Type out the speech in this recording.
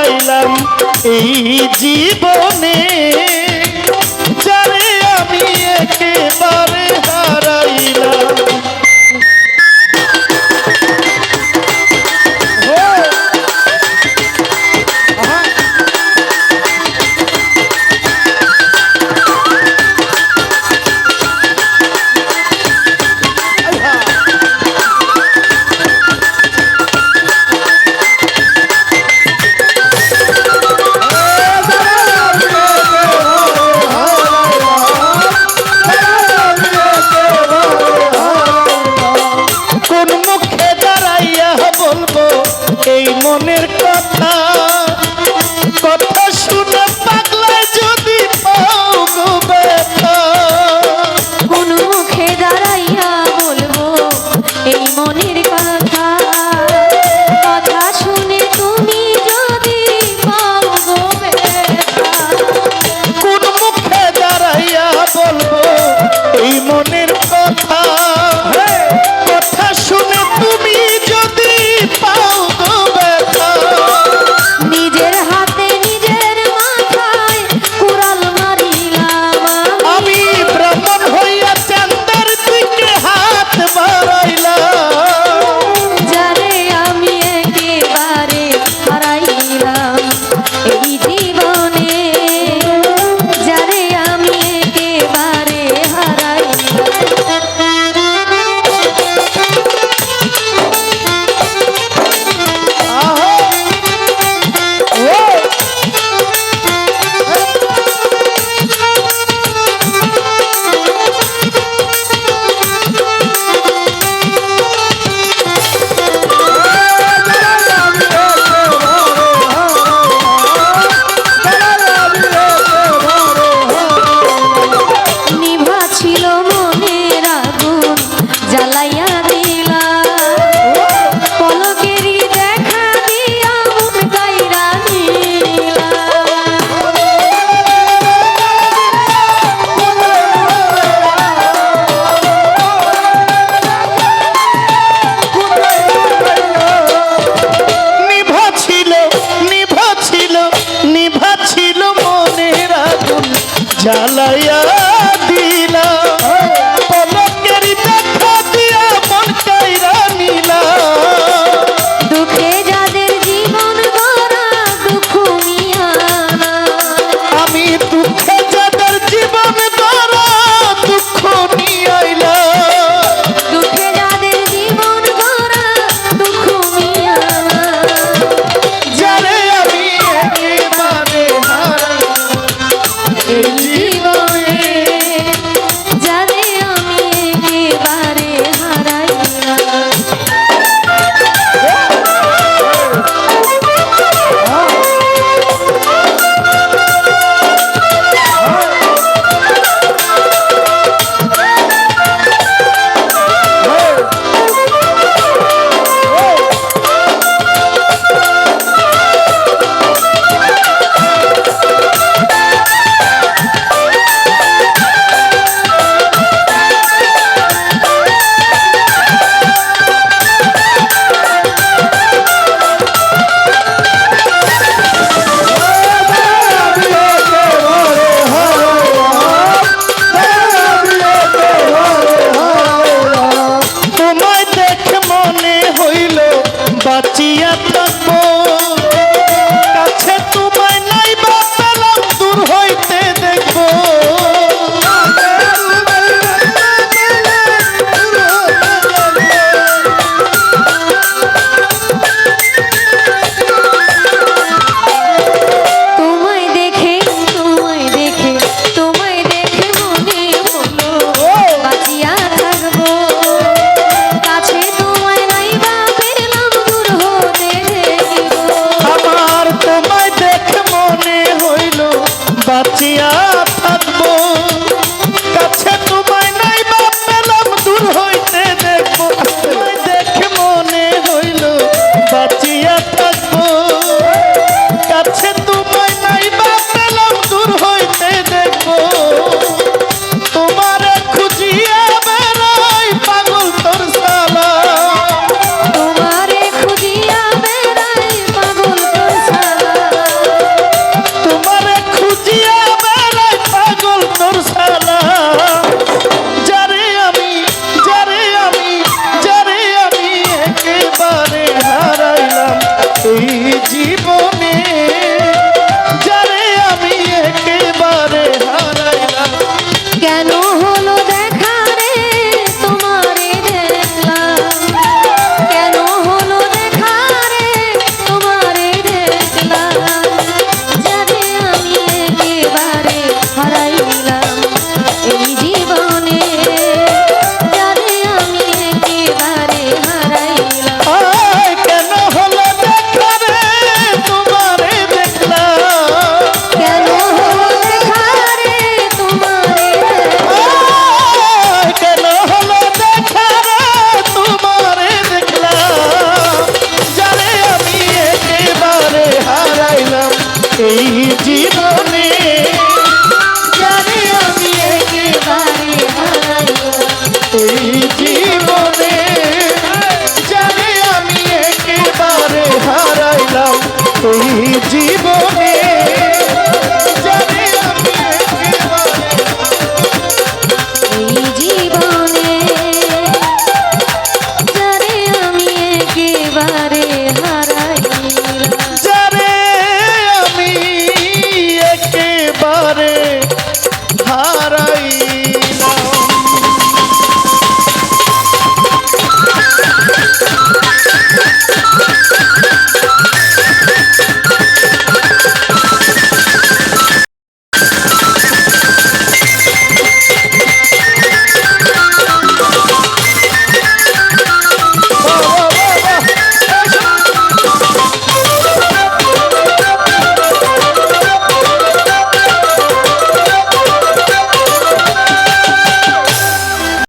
পাইলাম এই জীবনে, যারে আমি একেবারে হারাইলাম। এই মনের কথা, কথা শুনে পাগলায় যদি পাও গো ব্যথা। কোন মুখে দাঁড়াইয়া বলবো এই মনের কথা, কথা শুনে তুমি যদি পাও গো ব্যথা। কোন মুখে দাঁড়াইয়া বলবো এই মনের কথা, কথা শুনে তুমি যদি পাও গো ব্যথা। নিজের হাতে নিজের মাথায় কুড়াল মারিলাম আমি ব্রাহ্মণ হইয়া চাঁদের দিকে হাত বাড়াইলাম। যারে আমি একেবারে হারাইলাম এই জীবনে, যারে আমি একেবারে হারাইলাম। নিভা ছিল মনের আগুন জ্বালাইয়া দিলা, পলকেরই দেখা দিয়া মন কাইরা নিলা। নিভা ছিল, নিভা ছিল, নিভা ছিল মনের আগুন জ্বালাইয়া দিলা, পলকের দেখা দিয়া মন কাইরা নিলা। দুঃখে যাদের জীবন গড়া দুঃখ মিয়ানা, আমি দুঃখে যাদের জীবন গড়া দুঃখ নিয়ে আইলা। দুঃখে যাদের জীবন গড়া দুঃখ মিয়ানা। যারে আমি একেবারে হারাইলাম এই জীবনে, যারে আমি একেবারে হারাইলাম। তোমায় দেখে মনে হইল বাঁচিয়া থাকবো, কাছে তোমায় নাই বা পেলাম দূর হইতে দেখবো। তোমায় দেখে, তোমায় দেখে, তোমায় দেখে মনে হলো বাঁচিয়া থাকবো, কাছে তোমায় নাই বা পেলাম দূর হতে দেখবো। আমার তোমায় দেখে মনে হইল বাঁচিয়া থাকবো, কাছে তোমায় নাই বা পেলাম দূর হইতে দেখবো। তোমায় দেখে মনে হইল বাঁচিয়া থাকবো, কাছে তোমায় নাই বা পেলাম দূর হইতে দেখবো। তোমারে খুঁজিয়া বেড়াই পাগল তোর সালা, তোমারে খুঁজিয়া বেড়াই পাগল তোর সালা। এই জীবন